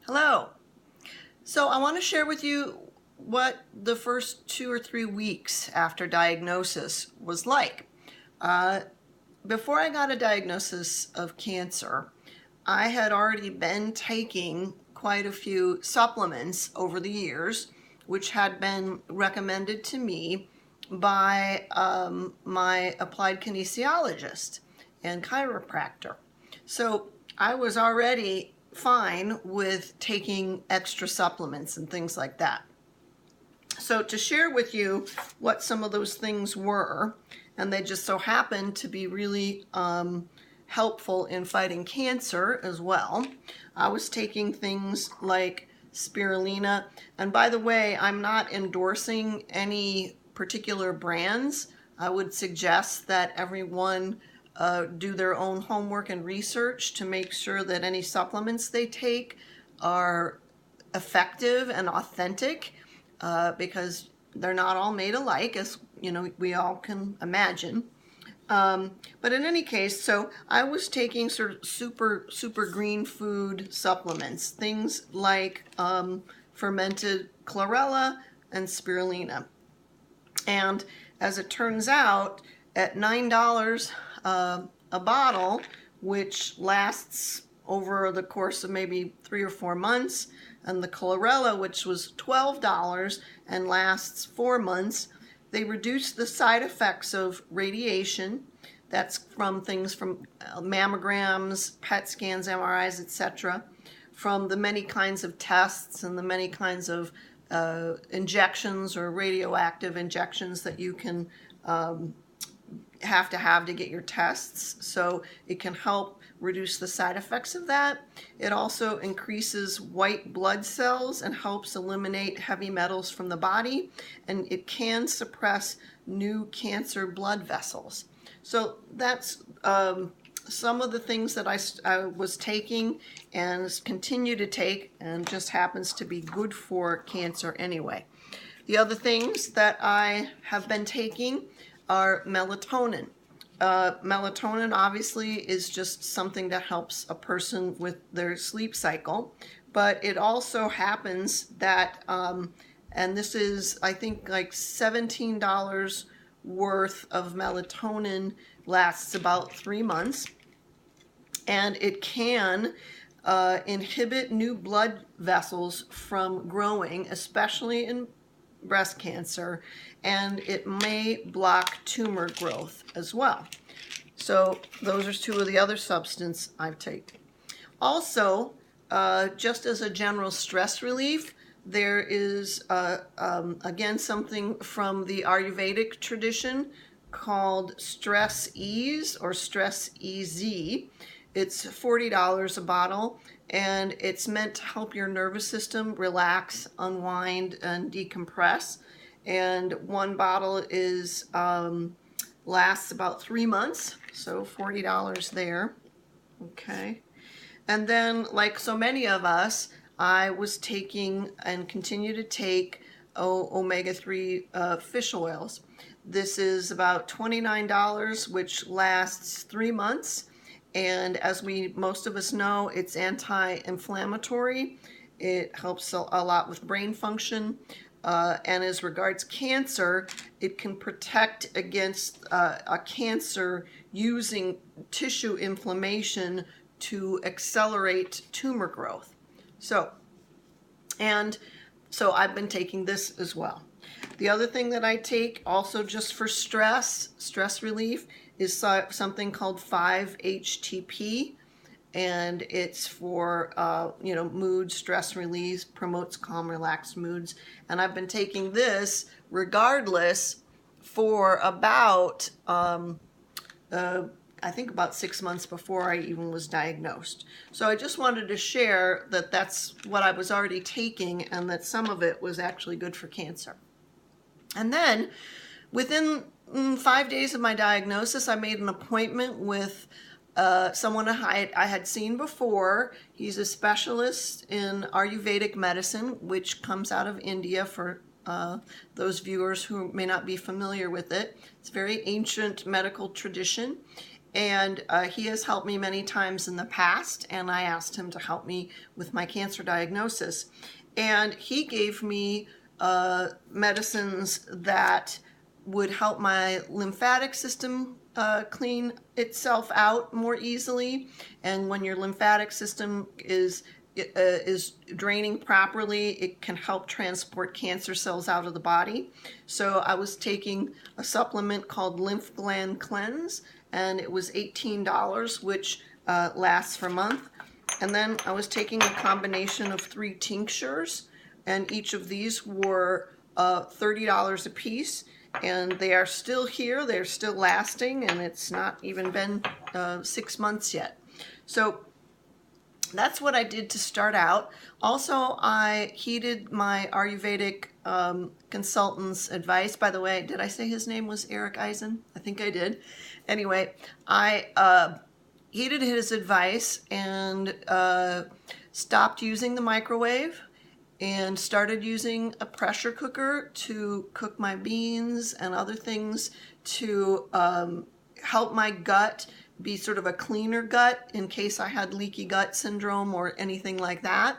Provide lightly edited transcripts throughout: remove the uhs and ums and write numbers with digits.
Hello. So I want to share with you what the first 2 or 3 weeks after diagnosis was like. Before I got a diagnosis of cancer, I had already been taking quite a few supplements over the years, which had been recommended to me by my applied kinesiologist and chiropractor. So I was already fine with taking extra supplements and things like that. So to share with you what some of those things were, and they just so happened to be really helpful in fighting cancer as well. I was taking things like spirulina, and by the way, I'm not endorsing any particular brands. I would suggest that everyone do their own homework and research to make sure that any supplements they take are effective and authentic, because they're not all made alike, as you know, we all can imagine. But in any case, so I was taking sort of super green food supplements, things like fermented chlorella and spirulina. And as it turns out, at $9 a bottle, which lasts over the course of maybe 3 or 4 months, and the chlorella, which was $12 and lasts 4 months, they reduce the side effects of radiation. That's from things from mammograms, PET scans, MRIs, etc., from the many kinds of tests and the many kinds of injections or radioactive injections that you can have to get your tests. So it can help reduce the side effects of that. It also increases white blood cells and helps eliminate heavy metals from the body, and it can suppress new cancer blood vessels. So that's some of the things that I was taking and continue to take, and just happens to be good for cancer anyway. The other things that I have been taking are melatonin. Melatonin obviously is just something that helps a person with their sleep cycle, but it also happens that, and this is I think like $17 worth of melatonin, lasts about 3 months, and it can inhibit new blood vessels from growing, especially in breast cancer, and it may block tumor growth as well. So those are 2 of the other substances I've taken. Also, just as a general stress relief, there is again something from the Ayurvedic tradition called Stress Ease or Stress EZ. It's $40 a bottle, and it's meant to help your nervous system relax, unwind, and decompress. And 1 bottle is lasts about 3 months, so $40 there. Okay. And then, like so many of us, I was taking and continue to take omega-3 fish oils. This is about $29, which lasts 3 months. And as most of us know, it's anti-inflammatory. It helps a lot with brain function. And as regards cancer, it can protect against a cancer using tissue inflammation to accelerate tumor growth. So I've been taking this as well. The other thing that I take also just for stress relief, is something called 5-HTP, and it's for mood, stress relief, promotes calm, relaxed moods. And I've been taking this regardless for about I think about 6 months before I even was diagnosed. So I just wanted to share that that's what I was already taking, and that some of it was actually good for cancer. And then within 5 days of my diagnosis, I made an appointment with someone I had seen before. He's a specialist in Ayurvedic medicine, which comes out of India for those viewers who may not be familiar with it. It's a very ancient medical tradition. And he has helped me many times in the past, and I asked him to help me with my cancer diagnosis. And he gave me medicines that would help my lymphatic system clean itself out more easily. And when your lymphatic system is draining properly, it can help transport cancer cells out of the body. So I was taking a supplement called Lymph Gland Cleanse, and it was $18, which lasts for a month. And then I was taking a combination of 3 tinctures, and each of these were $30 a piece. And they are still here, they're still lasting, and it's not even been 6 months yet. So that's what I did to start out. Also, I heeded my Ayurvedic consultant's advice. By the way, did I say his name was Eric Eisen? I think I did. Anyway, I heeded his advice and stopped using the microwave and started using a pressure cooker to cook my beans and other things to help my gut be sort of a cleaner gut in case I had leaky gut syndrome or anything like that.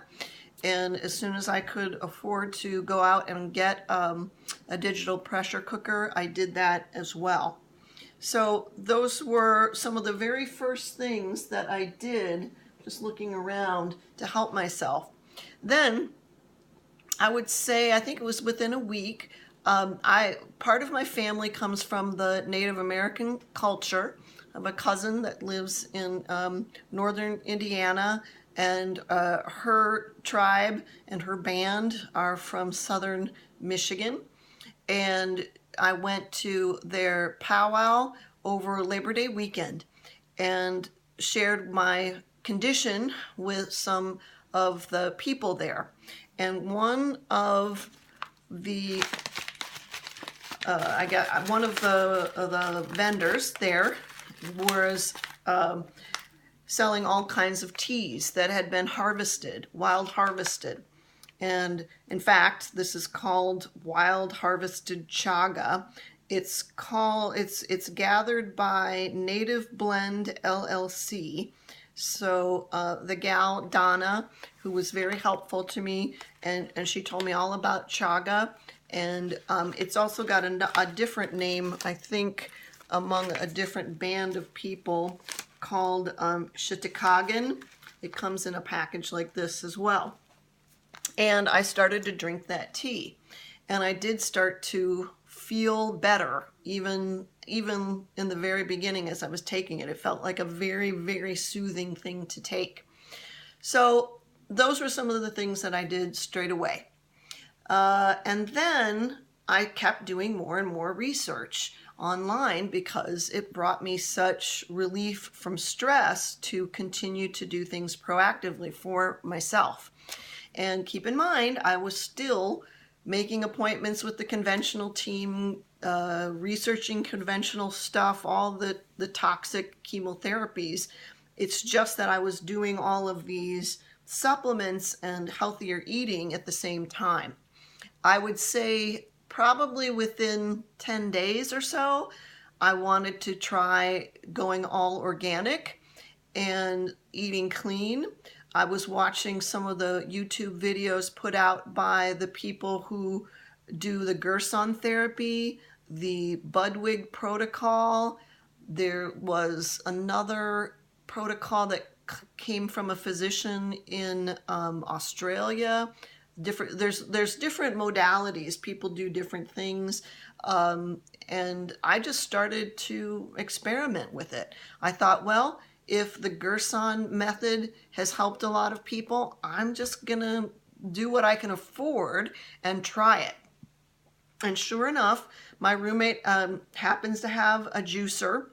And as soon as I could afford to go out and get a digital pressure cooker, I did that as well. So those were some of the very first things that I did, just looking around, to help myself. Then I would say, I think it was within a week, part of my family comes from the Native American culture. I have a cousin that lives in northern Indiana, and her tribe and her band are from southern Michigan. And I went to their powwow over Labor Day weekend and shared my condition with some of the people there. And one of the one of the vendors there was selling all kinds of teas that had been harvested, wild harvested. And in fact, this is called wild harvested chaga. It's gathered by Native Blend LLC. So the gal, Donna, who was very helpful to me, and she told me all about chaga. And it's also got a different name, I think, among a different band of people called Shiitakagan. It comes in a package like this as well. And I started to drink that tea. And I did start to feel better, even in the very beginning as I was taking it. It felt like a very, very soothing thing to take. So those were some of the things that I did straight away. And then I kept doing more and more research online because it brought me such relief from stress to continue to do things proactively for myself. And keep in mind, I was still making appointments with the conventional team, researching conventional stuff, all the toxic chemotherapies. It's just that I was doing all of these supplements and healthier eating at the same time. I would say probably within 10 days or so, I wanted to try going all organic and eating clean. I was watching some of the YouTube videos put out by the people who do the Gerson therapy, the Budwig protocol. There was another protocol that came from a physician in Australia. There's different modalities. People do different things. And I just started to experiment with it. I thought, well, if the Gerson method has helped a lot of people, I'm just going to do what I can afford and try it. And sure enough, my roommate happens to have a juicer.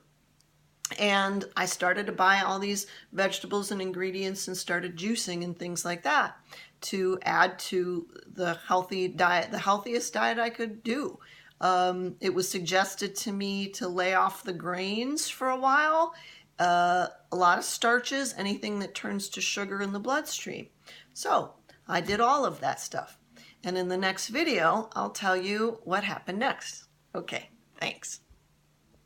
And I started to buy all these vegetables and ingredients and started juicing and things like that to add to the healthy diet, the healthiest diet I could do. It was suggested to me to lay off the grains for a while, a lot of starches, anything that turns to sugar in the bloodstream. So I did all of that stuff. And in the next video, I'll tell you what happened next. Okay, thanks.